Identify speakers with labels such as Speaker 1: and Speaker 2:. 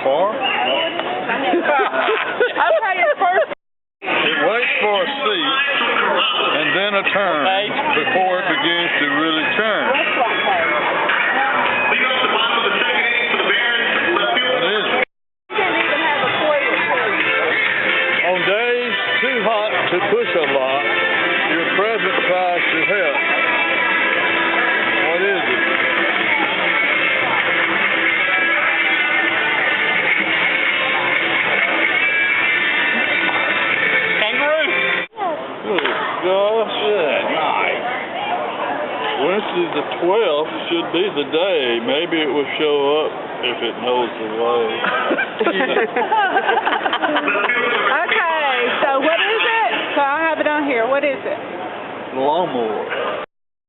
Speaker 1: far.
Speaker 2: Okay, it's first.
Speaker 1: It waits for a seat and then a turn before it begins to really turn. What is it? On days too hot to push a lot, your present tries to help. What is it?
Speaker 2: Kangaroo.
Speaker 1: Good gosh.
Speaker 2: Good night.
Speaker 1: Wednesday the 12th should be the day. Maybe it will show up if it knows the way.
Speaker 2: Okay, so what is it? So I have it on here. What is it?
Speaker 1: Lawnmower.